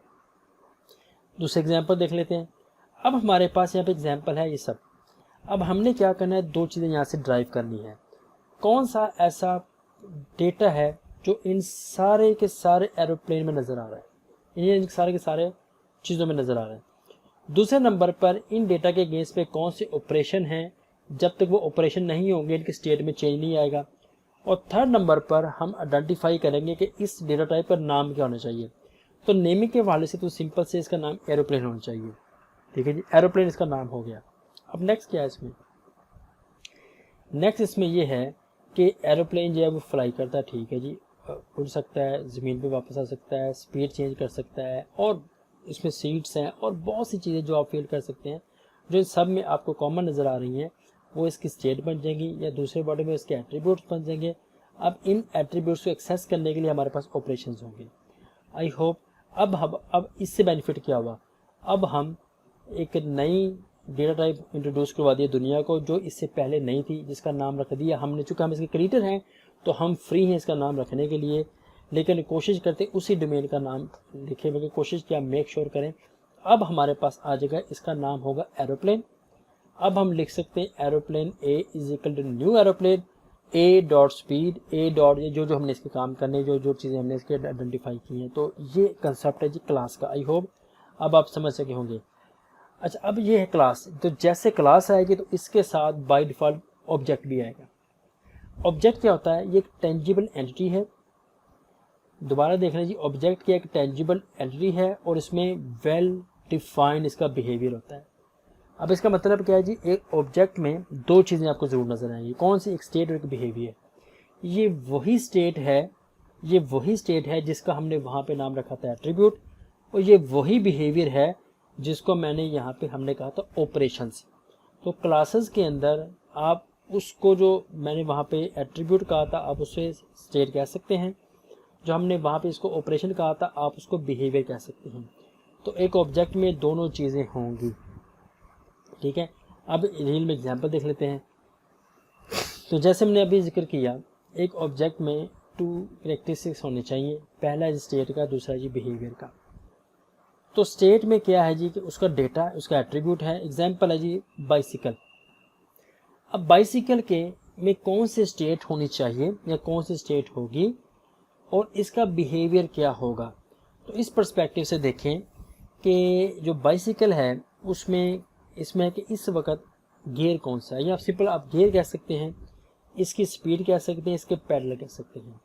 दूसरे एग्जांपल देख लेते हैं। अब हमारे पास यहाँ पे एग्जांपल है ये सब। अब हमने क्या करना है, दो चीज़ें यहाँ से ड्राइव करनी है। कौन सा ऐसा डेटा है जो इन सारे के सारे एरोप्लेन में नज़र आ रहा है, इन सारे के सारे चीज़ों में नज़र आ रहा है। दूसरे नंबर पर इन डेटा के अगेंस्ट पे कौन से ऑपरेशन हैं, जब तक वो ऑपरेशन नहीं होंगे इनके स्टेट में चेंज नहीं आएगा। और थर्ड नंबर पर हम आइडेंटिफाई करेंगे कि इस डेटा टाइप का नाम क्या होना चाहिए। तो नेमिंग के हवाले से तो सिंपल से इसका नाम एरोप्लेन होना चाहिए। ठीक है जी, एरोप्लेन इसका नाम हो गया। अब नेक्स्ट क्या है इसमें, नेक्स्ट इसमें ये है कि एरोप्लेन जो है वो फ्लाई करता है। ठीक है जी, उड़ सकता है, ज़मीन पे वापस आ सकता है, स्पीड चेंज कर सकता है, और इसमें सीट्स हैं और बहुत सी चीज़ें जो आप फील कर सकते हैं, जो इन सब में आपको कॉमन नज़र आ रही हैं, वो इसकी स्टेट बन जाएंगी या दूसरे वर्ड में इसके एट्रीब्यूट्स बन जाएंगे। अब इन एट्रीब्यूट्स को एक्सेस करने के लिए हमारे पास ऑपरेशंस होंगे। आई होप अब इससे बेनिफिट क्या हुआ, अब हम एक नई डेटा टाइप इंट्रोड्यूस करवा दिया दुनिया को जो इससे पहले नहीं थी, जिसका नाम रख दिया हमने। चूँकि हम इसके क्रिएटर हैं तो हम फ्री हैं इसका नाम रखने के लिए, लेकिन कोशिश करते उसी डोमेन का नाम लिखे बल्कि कोशिश किया मेक श्योर करें। अब हमारे पास आ जाएगा, इसका नाम होगा एरोप्लेन। अब हम लिख सकते हैं aeroplane A is equal to new aeroplane A dot speed A dot, जो हमने इसके काम करने, जो चीज़ें हमने इसके आइडेंटिफाई की हैं। तो ये कंसेप्ट है जी क्लास का। आई होप अब आप समझ सके होंगे। अच्छा, अब ये है क्लास। तो जैसे क्लास आएगी तो इसके साथ बाय डिफ़ॉल्ट ऑब्जेक्ट भी आएगा। ऑब्जेक्ट क्या होता है, ये एक टेंजिबल एंटिटी है। दोबारा देख लें जी, ऑब्जेक्ट क्या एक टेंजिबल एंटिटी है और इसमें वेल डिफाइंड इसका बिहेवियर होता है। अब इसका मतलब क्या है जी, एक ऑब्जेक्ट में दो चीज़ें आपको ज़रूर नज़र आएंगी। कौन सी, एक स्टेट और एक बिहेवियर। ये वही स्टेट है जिसका हमने वहाँ पे नाम रखा था एट्रीब्यूट, और ये वही बिहेवियर है जिसको मैंने यहाँ पे हमने कहा था ऑपरेशंस। तो क्लासेस के अंदर आप उसको, जो मैंने वहाँ पे एट्रीब्यूट कहा था, आप उसे स्टेट कह सकते हैं। जो हमने वहाँ पे इसको ऑपरेशन कहा था, आप उसको बिहेवियर कह सकते हैं। तो एक ऑब्जेक्ट में दोनों चीज़ें होंगी। ठीक है, अब रील में एग्जांपल देख लेते हैं। तो जैसे हमने अभी जिक्र किया, एक ऑब्जेक्ट में 2 कैरेक्टरिस्टिक्स होने चाहिए, पहला है स्टेट का, दूसरा जी बिहेवियर का। तो स्टेट में क्या है जी कि उसका डेटा, उसका एट्रीब्यूट है। एग्जांपल है जी बाइसिकल। अब बाइसिकल के में कौन सी स्टेट होनी चाहिए या कौन सी स्टेट होगी और इसका बिहेवियर क्या होगा। तो इस पर्सपेक्टिव से देखें कि जो बाइसिकल है उसमें इसमें है कि इस वक्त गियर कौन सा है, या सिंपल आप गियर कह सकते हैं, इसकी स्पीड कह सकते हैं, इसके पैडल कह सकते हैं।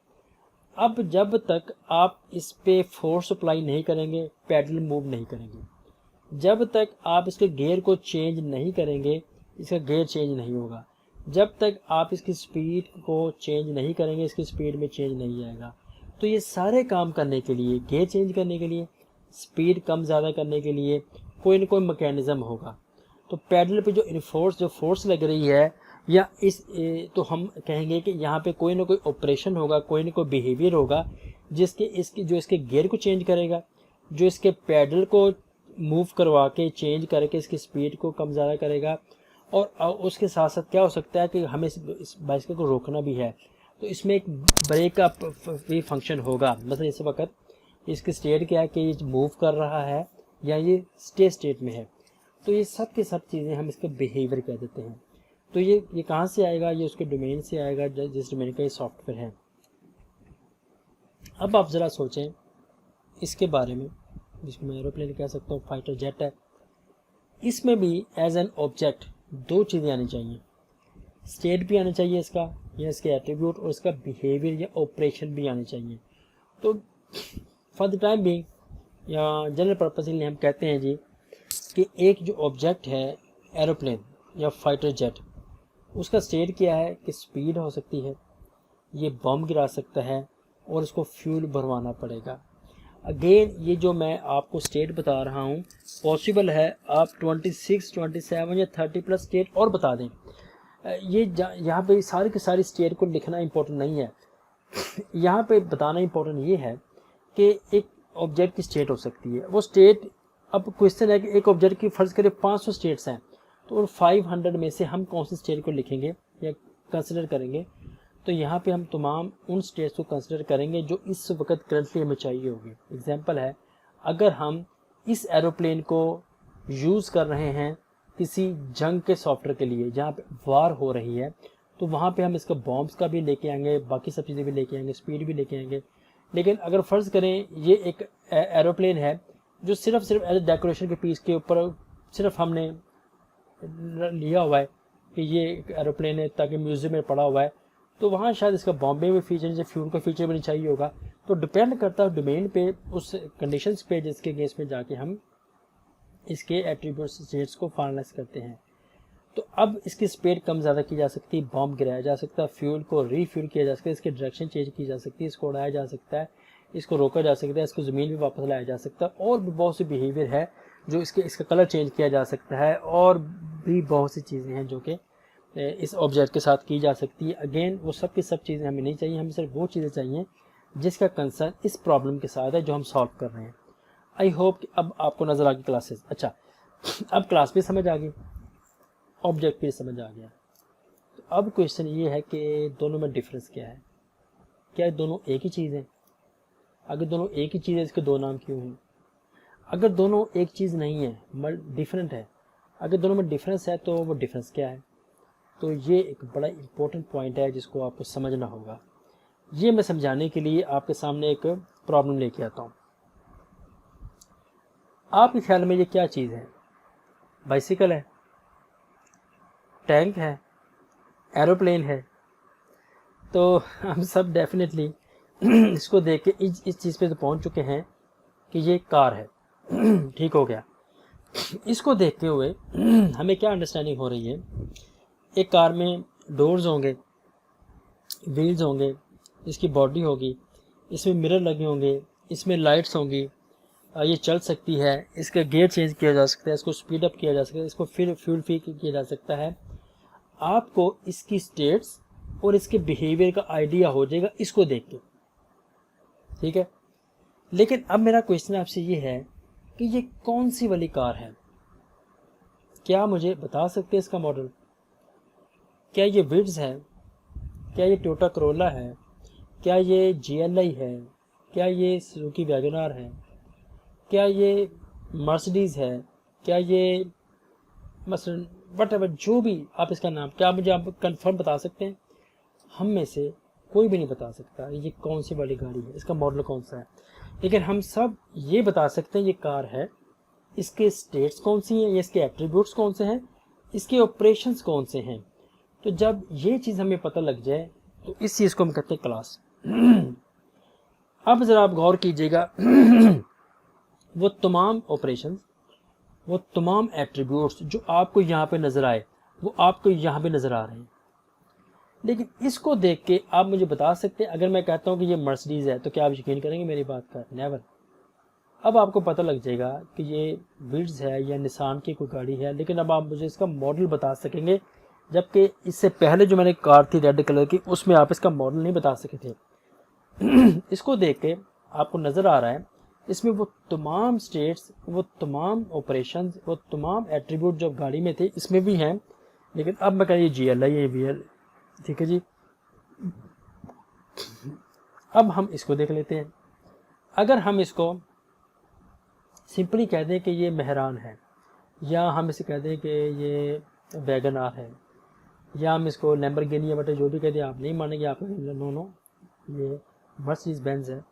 अब जब तक आप इस पे फोर्स अप्लाई नहीं करेंगे, पैडल मूव नहीं करेंगे। जब तक आप इसके गियर को चेंज नहीं करेंगे, इसका गियर चेंज नहीं होगा। जब तक आप इसकी स्पीड को चेंज नहीं करेंगे, इसकी स्पीड में चेंज नहीं आएगा। तो ये सारे काम करने के लिए, गियर चेंज करने के लिए, स्पीड कम ज़्यादा करने के लिए कोई ना कोई मैकेनिज़्म होगा। तो पैडल पे जो फोर्स लग रही है, या तो हम कहेंगे कि यहाँ पे कोई ना कोई ऑपरेशन होगा, कोई ना कोई बिहेवियर होगा जिसके इसके गियर को चेंज करेगा, जो इसके पैडल को मूव करवा के चेंज करके इसकी स्पीड को कम ज़्यादा करेगा। और उसके साथ साथ क्या हो सकता है कि हमें इस बाइसिकल को रोकना भी है, तो इसमें एक ब्रेक का भी फंक्शन होगा। मतलब इस वक्त इसकी स्टेट क्या है कि ये मूव कर रहा है या ये स्टे स्टेट में है। तो ये सब के सब चीज़ें हम इसके बिहेवियर कह देते हैं। तो ये कहाँ से आएगा? ये उसके डोमेन से आएगा जिस डोमेन का ये सॉफ्टवेयर है। अब आप ज़रा सोचें इसके बारे में, जिसको मैं एरोप्लेन कह सकता हूँ, फाइटर जेट है। इसमें भी एज एन ऑब्जेक्ट दो चीज़ें आनी चाहिए, स्टेट भी आनी चाहिए इसका या इसके एट्रीब्यूट, और इसका बिहेवियर या ऑपरेशन भी आने चाहिए। तो फॉर द टाइम बिंग या जनरल पर्पस के लिए हम कहते हैं जी कि एक जो ऑब्जेक्ट है एरोप्लेन या फाइटर जेट, उसका स्टेट क्या है कि स्पीड हो सकती है, ये बम गिरा सकता है और इसको फ्यूल भरवाना पड़ेगा। अगेन ये जो मैं आपको स्टेट बता रहा हूँ, पॉसिबल है आप 26, 27 या 30 प्लस स्टेट और बता दें। ये यहाँ पे सारी की सारी स्टेट को लिखना इम्पोर्टेंट नहीं है। यहाँ पे बताना इम्पोर्टेंट ये है कि एक ऑब्जेक्ट की स्टेट हो सकती है, वो स्टेट, अब क्वेश्चन है कि एक ऑब्जेक्ट की फ़र्ज़ करें 500 स्टेट्स हैं, तो उन 500 में से हम कौन सी स्टेट को लिखेंगे या कंसिडर करेंगे। तो यहाँ पे हम तमाम उन स्टेट्स को कंसिडर करेंगे जो इस वक्त करंटली हमें चाहिए होगी। एग्जांपल है, अगर हम इस एरोप्लेन को यूज़ कर रहे हैं किसी जंग के सॉफ्टवेयर के लिए जहाँ पे वार हो रही है, तो वहाँ पे हम इसका बॉम्ब्स का भी लेके आएंगे, बाकी सब चीज़ें भी लेके आएंगे, स्पीड भी लेके आएंगे। लेकिन अगर फ़र्ज़ करें ये एक एरोप्लेन है जो सिर्फ एज डेकोरेशन के पीस के ऊपर सिर्फ हमने लिया हुआ है कि ये एक एरोप्लेन है ताकि म्यूज़ियम में पड़ा हुआ है, तो वहाँ शायद इसका बॉम्बे में फीचर जैसे फ्यूल का फीचर भी नहीं चाहिए होगा। तो डिपेंड करता है डोमेन पे, उस कंडीशंस पे जिसके अगेंस्ट में जाके हम इसके एट्रीब्यूट्स स्टेट्स को फाइनलाइज करते हैं। तो अब इसकी स्पीड कम ज़्यादा की जा सकती है, बॉम्ब गिराया जा सकता है, फ्यूल को रीफ्यूल किया जा सकता है, इसकी डायरेक्शन चेंज की जा सकती है, इसको उड़ाया जा सकता है, इसको रोका जा सकता है, इसको ज़मीन भी वापस लाया जा सकता है, और भी बहुत सी बिहेवियर है जो इसका कलर चेंज किया जा सकता है, और भी बहुत सी चीज़ें हैं जो कि इस ऑब्जेक्ट के साथ की जा सकती है। अगेन वो सब की सब चीज़ें हमें नहीं चाहिए, हमें सिर्फ वो चीज़ें चाहिए जिसका कंसर्न इस प्रॉब्लम के साथ है जो हम सॉल्व कर रहे हैं। आई होप कि अब आपको नज़र आ गई क्लासेस। अच्छा, अब क्लास भी समझ आ गई, ऑब्जेक्ट भी समझ आ गया। तो अब क्वेश्चन ये है कि दोनों में डिफरेंस क्या है? क्या दोनों एक ही चीज़ है? अगर दोनों एक ही चीज़ है, इसके दो नाम क्यों हैं? अगर दोनों एक चीज़ नहीं है, डिफरेंट है, अगर दोनों में डिफरेंस है तो वो डिफरेंस क्या है? तो ये एक बड़ा इम्पोर्टेंट पॉइंट है जिसको आपको समझना होगा। ये मैं समझाने के लिए आपके सामने एक प्रॉब्लम लेके आता हूँ। आपके ख्याल में ये क्या चीज़ है? बाइसिकल है, टैंक है, एरोप्लेन है? तो हम सब डेफिनेटली इसको देख के इस चीज़ पे तो पहुँच चुके हैं कि ये कार है। ठीक हो गया। इसको देखते हुए हमें क्या अंडरस्टैंडिंग हो रही है? एक कार में डोर्स होंगे, व्हील्स होंगे, इसकी बॉडी होगी, इसमें मिरर लगे होंगे, इसमें लाइट्स होंगी, ये चल सकती है, इसका गियर चेंज किया जा सकता है, इसको स्पीड अप किया जा सकता है, इसको फिर फ्यूल फ्री किया जा सकता है। आपको इसकी स्टेट्स और इसके बिहेवियर का आइडिया हो जाएगा इसको देख के, ठीक है। लेकिन अब मेरा क्वेश्चन आपसे ये है कि ये कौन सी वाली कार है? क्या मुझे बता सकते हैं इसका मॉडल? क्या ये विड्स है? क्या ये टोयोटा करोला है? क्या ये GLI है? क्या ये सुजुकी वैगनआर है? क्या ये मर्सिडीज़ है? क्या ये मसलन वटएवर जो भी आप इसका नाम, क्या मुझे आप कंफर्म बता सकते हैं? हम में से कोई भी नहीं बता सकता ये कौन सी वाली गाड़ी है, इसका मॉडल कौन सा है। लेकिन हम सब ये बता सकते हैं ये कार है, इसके स्टेट्स कौन सी हैं, ये इसके एट्रीब्यूट्स कौन से हैं, इसके ऑपरेशंस कौन से हैं। तो जब ये चीज़ हमें पता लग जाए तो इस चीज़ को हम कहते हैं क्लास। अब ज़रा आप गौर कीजिएगा, वो तमाम ऑपरेशंस, वो तमाम एट्रीब्यूट्स जो आपको यहाँ पे नज़र आए वो आपको यहाँ पे नज़र आ रहे हैं। लेकिन इसको देख के आप मुझे बता सकते हैं, अगर मैं कहता हूँ कि ये मर्सिडीज़ है तो क्या आप यकीन करेंगे मेरी बात का? नेवर। अब आपको पता लग जाएगा कि ये विड्स है या निसान की कोई गाड़ी है, लेकिन अब आप मुझे इसका मॉडल बता सकेंगे, जबकि इससे पहले जो मैंने कार थी रेड कलर की उसमें आप इसका मॉडल नहीं बता सके थे। इसको देख के आपको नज़र आ रहा है इसमें वो तमाम स्टेट्स, वो तमाम ऑपरेशंस, वो तमाम एट्रीब्यूट जो गाड़ी में थे इसमें भी हैं। लेकिन अब मैं कह ये GL है, ये VL, ठीक है जी। अब हम इसको देख लेते हैं। अगर हम इसको सिंपली कह दें कि ये मेहरान है, या हम इसे कह दें कि ये वैगन आर है, या हम इसको लैम्बोर्गिनी या बटे जो भी कह दें, आप नहीं मानेंगे, आप नो ये मर्सिडीज बेंज है,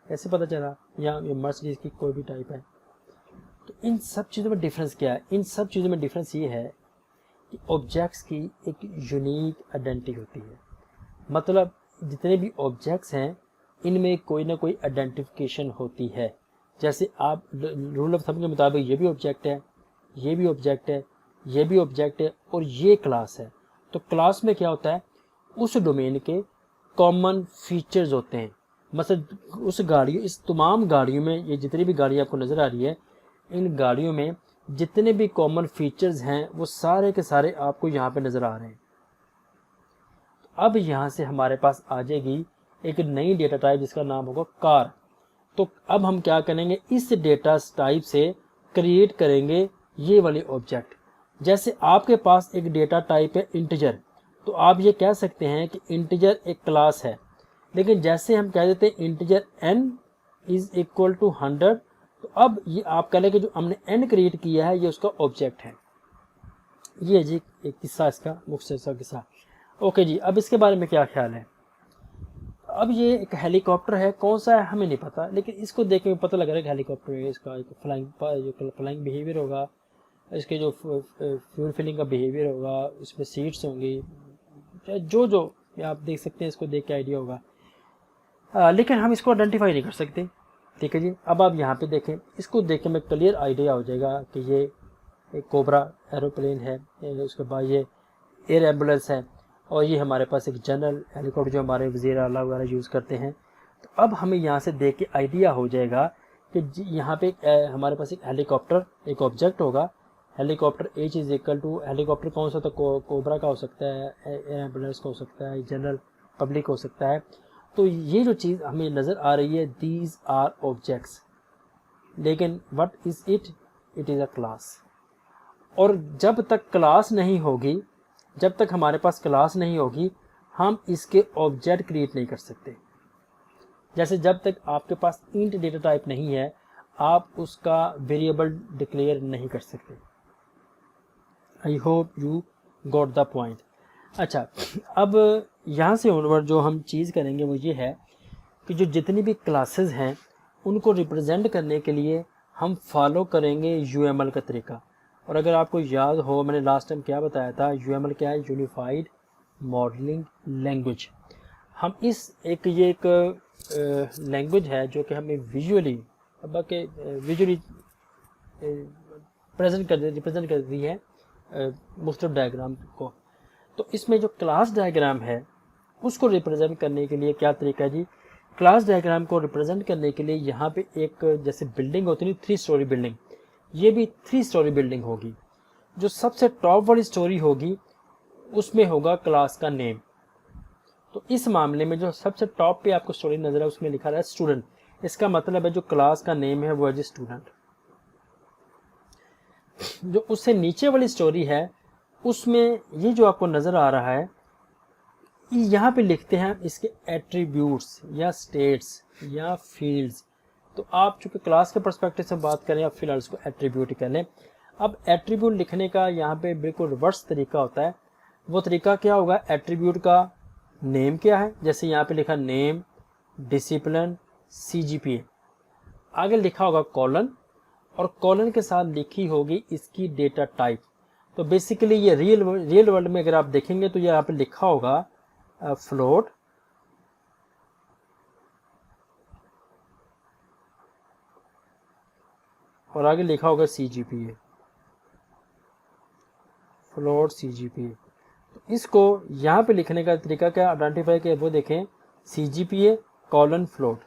ऐसे पता चला, या ये मर्सिडीज की कोई भी टाइप है। तो इन सब चीज़ों में डिफरेंस क्या है? इन सब चीज़ों में डिफरेंस ये है कि ऑब्जेक्ट्स की एक यूनिक आइडेंटिटी होती है। मतलब जितने भी ऑब्जेक्ट्स हैं इनमें कोई ना कोई आइडेंटिफिकेशन होती है। जैसे आप रूल ऑफ थंब के मुताबिक ये भी ऑब्जेक्ट है, ये भी ऑब्जेक्ट है, ये भी ऑब्जेक्ट है, और ये क्लास है। तो क्लास में क्या होता है? उस डोमेन के कॉमन फीचर्स होते हैं। मतलब उस गाड़ियों, इस तमाम गाड़ियों में, ये जितनी भी गाड़ी आपको नज़र आ रही है, इन गाड़ियों में जितने भी कॉमन फीचर्स हैं वो सारे के सारे आपको यहाँ पे नज़र आ रहे हैं। अब यहाँ से हमारे पास आ जाएगी एक नई डेटा टाइप जिसका नाम होगा कार। तो अब हम क्या करेंगे, इस डेटा टाइप से क्रिएट करेंगे ये वाले ऑब्जेक्ट। जैसे आपके पास एक डेटा टाइप है इंटीजर, तो आप ये कह सकते हैं कि इंटीजर एक क्लास है। लेकिन जैसे हम कह देते हैं integer n is equal to 100, तो अब ये आप कह लें कि जो हमने n क्रिएट किया है ये उसका ऑब्जेक्ट है। ये जी एक किस्सा, इसका मुख्तसर किस्सा। ओके जी, अब इसके बारे में क्या ख्याल है? अब ये एक हेलीकॉप्टर है, कौन सा है हमें नहीं पता, लेकिन इसको देख के पता लग रहा है कि हेलीकॉप्टर है। इसका एक फ्लाइंग बिहेवियर होगा, इसके जो फ्यूल फिलिंग का बिहेवियर होगा, इसमें सीट्स होंगी, जो जो आप देख सकते हैं, इसको देख के आइडिया होगा। लेकिन हम इसको आइडेंटिफाई नहीं कर सकते। ठीक है जी, अब आप यहाँ पे देखें, इसको देख के मैं क्लियर आइडिया हो जाएगा कि ये एक कोबरा एरोप्लेन है, उसके बाद ये एयर एम्बुलेंस है, और ये हमारे पास एक जनरल हेलीकॉप्टर जो हमारे वज़ीर आला वगैरह यूज़ करते हैं। तो अब हमें यहाँ से देख के आइडिया हो जाएगा कि यहाँ पे हमारे पास एक हेलीकॉप्टर, एक ऑब्जेक्ट होगा। Helicopter H is equal to, helicopter कौन सा होता है? कोबरा का हो सकता है, एयर एम्बुलेंस का हो सकता है, जनरल पब्लिक हो सकता है। तो ये जो चीज़ हमें नज़र आ रही है, दीज आर ऑब्जेक्ट्स। लेकिन what is it? It is a class. और जब तक क्लास नहीं होगी, जब तक हमारे पास क्लास नहीं होगी, हम इसके ऑब्जेक्ट क्रिएट नहीं कर सकते। जैसे जब तक आपके पास इंट डेटा टाइप नहीं है, आप उसका वेरिएबल डिक्लेयर नहीं कर सकते। I hope you got the point. अच्छा, अब यहाँ से ऑनवर्ड जो हम चीज़ करेंगे वो ये है कि जो जितनी भी क्लासेस हैं उनको रिप्रेजेंट करने के लिए हम फॉलो करेंगे UML का तरीका। और अगर आपको याद हो, मैंने लास्ट टाइम क्या बताया था, UML क्या है? Unified modelling language. हम इस ये एक लैंग्वेज है जो कि हमें विजुअली रिप्रेजेंट करती है मुख्तलिफ डायग्राम को। तो इसमें जो क्लास डायग्राम है उसको रिप्रेजेंट करने के लिए क्या तरीका है जी? क्लास डायग्राम को रिप्रेजेंट करने के लिए यहाँ पे एक जैसे बिल्डिंग होती है 3 स्टोरी बिल्डिंग, ये भी 3 स्टोरी बिल्डिंग होगी। जो सबसे टॉप वाली स्टोरी होगी उसमें होगा क्लास का नेम। तो इस मामले में जो सबसे टॉप पे आपको स्टोरी नजर है उसमें लिखा रहा है स्टूडेंट। इसका मतलब है जो क्लास का नेम है वो है जी स्टूडेंट। जो उससे नीचे वाली स्टोरी है उसमें ये जो आपको नजर आ रहा है, यहाँ पे लिखते हैं इसके एट्रीब्यूट्स या स्टेट्स या फील्ड्स। तो आप चूंकि क्लास के पर्सपेक्टिव से बात करें, आप फिलहाल इसको एट्रीब्यूट कह लें। अब एट्रीब्यूट लिखने का यहाँ पे बिल्कुल रिवर्स तरीका होता है। वो तरीका क्या होगा? एट्रीब्यूट का नेम क्या है, जैसे यहाँ पे लिखा नेम, डिसिप्लिन, CGPA, आगे लिखा होगा कॉलन, और कॉलन के साथ लिखी होगी इसकी डेटा टाइप। तो बेसिकली ये रियल वर्ल्ड में अगर आप देखेंगे तो ये यहाँ पे लिखा होगा फ्लोट, और आगे लिखा होगा CGPA, फ्लोट CGPA। तो इसको यहाँ पे लिखने का तरीका क्या आइडेंटिफाई किया वो देखें, CGPA कॉलन फ्लोट।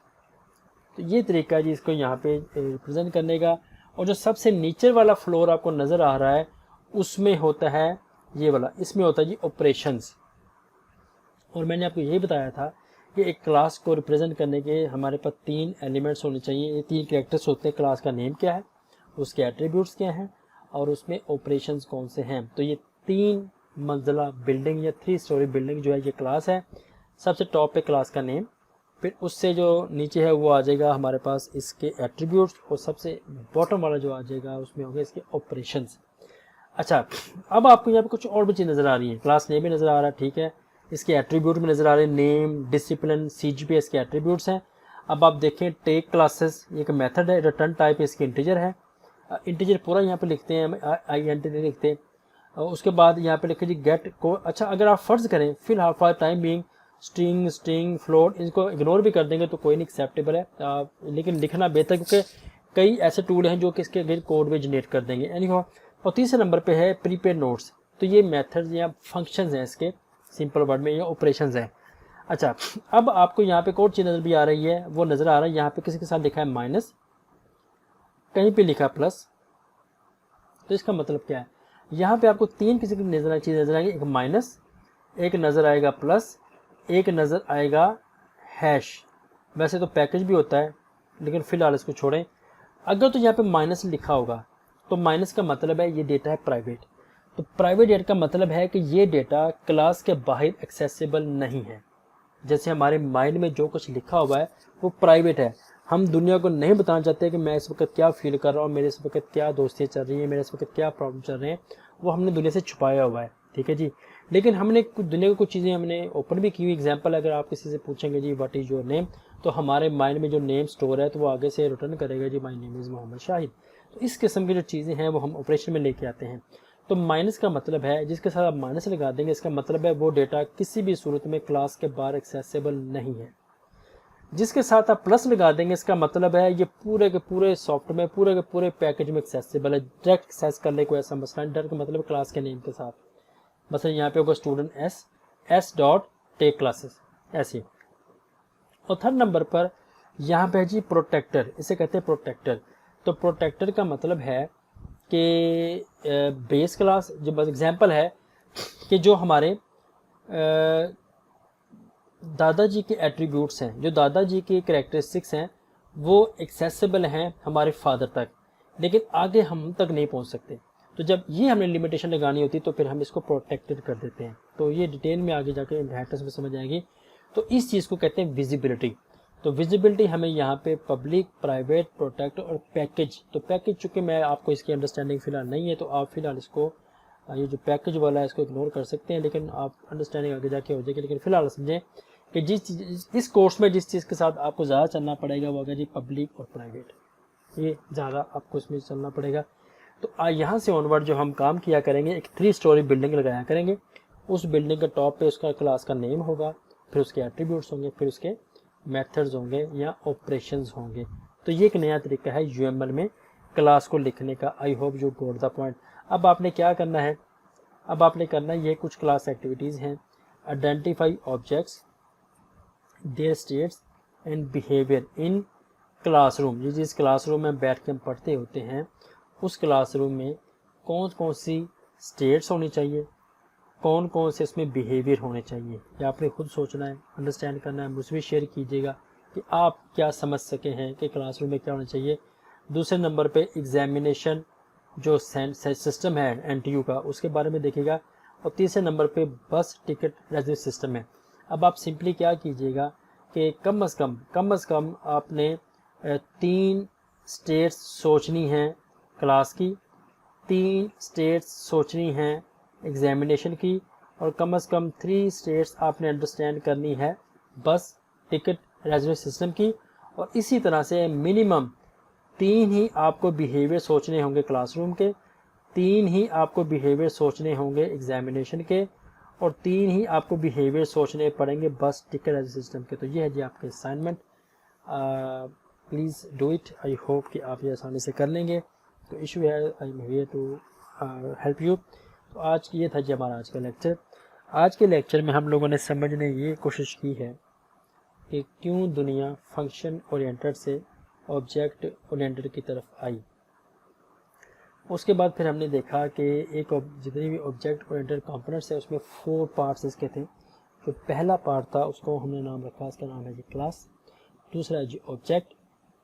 तो ये तरीका है जी इसको यहाँ पे रिप्रेजेंट करने का। और जो सबसे नीचे वाला फ्लोर आपको नज़र आ रहा है उसमें होता है ये वाला, इसमें होता है जी ऑपरेशंस। और मैंने आपको यही बताया था कि एक क्लास को रिप्रेजेंट करने के हमारे पास 3 एलिमेंट्स होने चाहिए। ये 3 कैरेक्टर्स होते हैं। क्लास का नेम क्या है, उसके एट्रीब्यूट्स क्या हैं और उसमें ऑपरेशंस कौन से हैं। तो ये 3 मंजिला बिल्डिंग या 3 स्टोरी बिल्डिंग जो है ये क्लास है। सबसे टॉप पे क्लास का नेम, फिर उससे जो नीचे है वो आ जाएगा हमारे पास इसके एट्रीब्यूट्स, और सबसे बॉटम वाला जो आ जाएगा उसमें होगा इसके ऑपरेशंस। अच्छा, अब आपको यहाँ पे कुछ और भी चीज़ नज़र आ रही है। क्लास नेम भी नज़र आ रहा है, ठीक है, इसके एट्रीब्यूट में नज़र आ रहे हैं, नेम, डिसिप्लिन, CGPA इसके एट्रीब्यूट्स हैं। अब आप देखें टेक क्लासेस, ये एक मेथड है, रिटर्न टाइप इसकी इंटीजर है। इंटीजर पूरा यहाँ पे लिखते हैं, INT नहीं लिखते। उसके बाद यहाँ पे लिखे जी गेट को। अच्छा, अगर आप फर्ज करें फिलहाल for time being string float, इनको इग्नोर भी कर देंगे तो कोई नहीं, एक्सेप्टेबल है, लेकिन लिखना बेहतर, क्योंकि कई ऐसे टूल हैं जो कि इसके अगेंस्ट कोड भी जनरेट कर देंगे। एनीहाउ, और तीसरे नंबर पे है प्रीपेड नोट्स। तो ये मेथड्स या फंक्शंस हैं इसके, सिंपल वर्ड में ये ऑपरेशंस हैं। अच्छा, अब आपको यहाँ पे कोड चीज नजर भी आ रही है, वो नजर आ रहा है यहाँ पे किसी के साथ लिखा है माइनस, कहीं पे लिखा प्लस। तो इसका मतलब क्या है, यहाँ पे आपको 3 किसी की चीज नजर आएगी, एक माइनस, एक नजर आएगा प्लस, एक नजर आएगा हैश। वैसे तो पैकेज भी होता है, लेकिन फिलहाल इसको छोड़ें। अगर तो यहाँ पे माइनस लिखा होगा तो माइनस का मतलब है ये डेटा है प्राइवेट। तो प्राइवेट डेटा का मतलब है कि ये डेटा क्लास के बाहर एक्सेसिबल नहीं है। जैसे हमारे माइंड में जो कुछ लिखा हुआ है वो प्राइवेट है, हम दुनिया को नहीं बताना चाहते कि मैं इस वक्त क्या फील कर रहा हूँ, मेरे इस वक्त क्या दोस्तियाँ चल रही हैं, मेरे इस वक्त क्या प्रॉब्लम चल रहे हैं, वो हमने दुनिया से छुपाया हुआ है, ठीक है जी। लेकिन हमने कुछ दुनिया की कुछ चीज़ें हमने ओपन भी की हुई। एग्जाम्पल, अगर आप किसी से पूछेंगे जी व्हाट इज़ योर नेम, तो हमारे माइंड में जो नेम स्टोर है तो वो आगे से रिटर्न करेगा जी my name is Mohammad Shahid. तो इस किस्म की जो चीज़ें हैं वो हम ऑपरेशन में लेके आते हैं। तो माइनस का मतलब है, जिसके साथ आप माइनस लगा देंगे, इसका मतलब है वो डेटा किसी भी सूरत में क्लास के बाहर एक्सेसिबल नहीं है। जिसके साथ आप प्लस लगा देंगे, इसका मतलब है ये पूरे के पूरे सॉफ्टवेयर में, पूरे के पूरे पैकेज में एक्सेसिबल है, डायरेक्ट एक्सेस करने को ऐसा मसला है। डायरेक्ट का मतलब क्लास के नेम के साथ, मतलब यहाँ पे होगा student S dot take classes, ऐसे। और थर्ड नंबर पर यहाँ पे है जी प्रोटेक्टर, इसे कहते हैं प्रोटेक्टर। तो प्रोटेक्टर का मतलब है कि बेस क्लास, जो बस एग्जांपल है कि जो हमारे दादाजी के एट्रीब्यूट्स हैं, जो दादाजी के कैरेक्टरिस्टिक्स हैं, वो एक्सेसिबल हैं हमारे फादर तक, लेकिन आगे हम तक नहीं पहुंच सकते। तो जब ये हमें लिमिटेशन लगानी होती है तो फिर हम इसको प्रोटेक्टेड कर देते हैं। तो ये डिटेल में आगे जाके इनहेरिटेंस में समझ आएगी। तो इस चीज़ को कहते हैं विजिबिलिटी। तो विजिबिलिटी हमें यहाँ पे पब्लिक, प्राइवेट, प्रोटेक्ट और पैकेज। तो पैकेज, चूँकि मैं आपको इसकी अंडरस्टैंडिंग फिलहाल नहीं है तो आप फिलहाल इसको, ये जो पैकेज वाला है इसको इग्नोर कर सकते हैं, लेकिन आप अंडरस्टैंडिंग आगे जाके हो जाएगी। लेकिन फिलहाल समझें कि इस कोर्स में जिस चीज़ के साथ आपको ज़्यादा चलना पड़ेगा वो होगा जी पब्लिक और प्राइवेट, ये ज़्यादा आपको इसमें चलना पड़ेगा। तो यहाँ से ऑनवर्ड जो हम काम किया करेंगे, एक 3 स्टोरी बिल्डिंग लगाया करेंगे। उस बिल्डिंग के टॉप पे उसका क्लास का नेम होगा, फिर उसके एट्रीब्यूट्स होंगे, फिर उसके मेथड्स होंगे या ऑपरेशंस होंगे। तो ये एक नया तरीका है UML में क्लास को लिखने का। I hope you got the point. अब आपने क्या करना है, अब आपने करना है, ये कुछ क्लास एक्टिविटीज़ हैं। Identify objects, their states and behaviour in classroom. ये जिस क्लासरूम में बैठ के हम पढ़ते होते हैं, उस क्लासरूम में कौन कौन सी स्टेट्स होनी चाहिए, कौन कौन से इसमें बिहेवियर होने चाहिए, ये आपने खुद सोचना है, अंडरस्टैंड करना है। मुझसे भी शेयर कीजिएगा कि आप क्या समझ सके हैं कि क्लासरूम में क्या होना चाहिए। दूसरे नंबर पे एग्जामिनेशन जो सिस्टम है NTU का, उसके बारे में देखिएगा। और तीसरे नंबर पे बस टिकट रेजर्व सिस्टम है। अब आप सिंपली क्या कीजिएगा कि कम अज़ कम आपने 3 स्टेट्स सोचनी हैं क्लास की, 3 स्टेट्स सोचनी हैं एग्जामिनेशन की, और कम से कम 3 स्टेट्स आपने अंडरस्टैंड करनी है बस टिकट रेजर्व सिस्टम की। और इसी तरह से मिनिमम 3 ही आपको बिहेवियर सोचने होंगे क्लासरूम के, 3 ही आपको बिहेवियर सोचने होंगे एग्जामिनेशन के, और 3 ही आपको बिहेवियर सोचने पड़ेंगे बस टिकट रेजर्व सिस्टम के। तो ये है जी आपके assignment. Please do it. I hope कि आप ये आसानी से कर लेंगे। तो इशू है, I am here to help you. तो आज ये था जी हमारा आज का लेक्चर। आज के लेक्चर में हम लोगों ने समझने ये कोशिश की है कि क्यों दुनिया फंक्शन ओरिएंटेड से ऑब्जेक्ट ओरिएंटेड की तरफ आई। उसके बाद फिर हमने देखा कि एक जितने भी ऑब्जेक्ट ओरिएंटेड कंपोनेंट्स है उसमें 4 पार्ट्स इसके थे। जो पहला पार्ट था उसको हमने नाम रखा, इसका नाम है जी क्लास। दूसरा है जी ऑब्जेक्ट।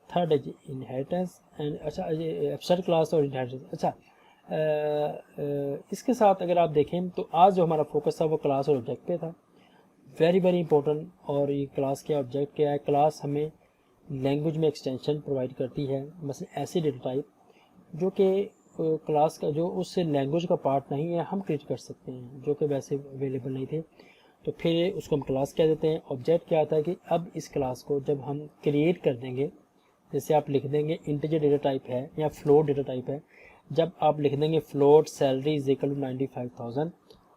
थर्ड है जी इनहेरिटेंस एंड अच्छा ये एब्स्ट्रैक्ट क्लास और इनहेरिटेंस। अच्छा इसके साथ अगर आप देखें तो आज जो हमारा फोकस था वो क्लास और ऑब्जेक्ट पे था, वेरी वेरी इंपॉर्टेंट। और ये क्लास क्या ऑब्जेक्ट क्या है? क्लास हमें लैंग्वेज में एक्सटेंशन प्रोवाइड करती है, मसलन ऐसी डेटा टाइप जो कि क्लास का जो उस लैंग्वेज का पार्ट नहीं है हम क्रिएट कर सकते हैं, जो कि वैसे अवेलेबल नहीं थे, तो फिर उसको हम क्लास कह देते हैं। ऑब्जेक्ट क्या आता है कि अब इस क्लास को जब हम क्रिएट कर देंगे, जैसे आप लिख देंगे इंटीजर डेटा टाइप है या फ्लोट डेटा टाइप है, जब आप लिख देंगे float salary is equal to 95,000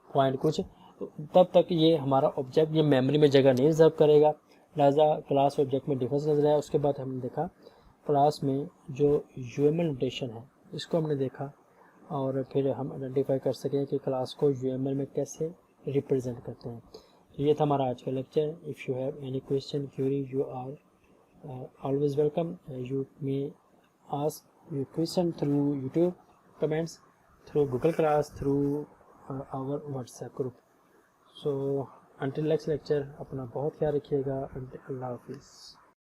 point कुछ, तो तब तक ये हमारा ऑब्जेक्ट ये मेमोरी में जगह नहीं रिजर्व करेगा, लिहाजा क्लास ऑब्जेक्ट में डिफरेंस नजर आया। उसके बाद हमने देखा क्लास में जो यूएमएल नोटेशन है इसको हमने देखा, और फिर हम आइडेंटिफाई कर सकें कि क्लास को यूएमएल में कैसे रिप्रेजेंट करते हैं। तो ये था हमारा आज का lecture. If you have any question query you are always welcome. You may ask your question through YouTube comments, through Google Class, through our WhatsApp group. So until next lecture, अपना बहुत ख्याल रखिएगा। अल्लाह हाफिज़।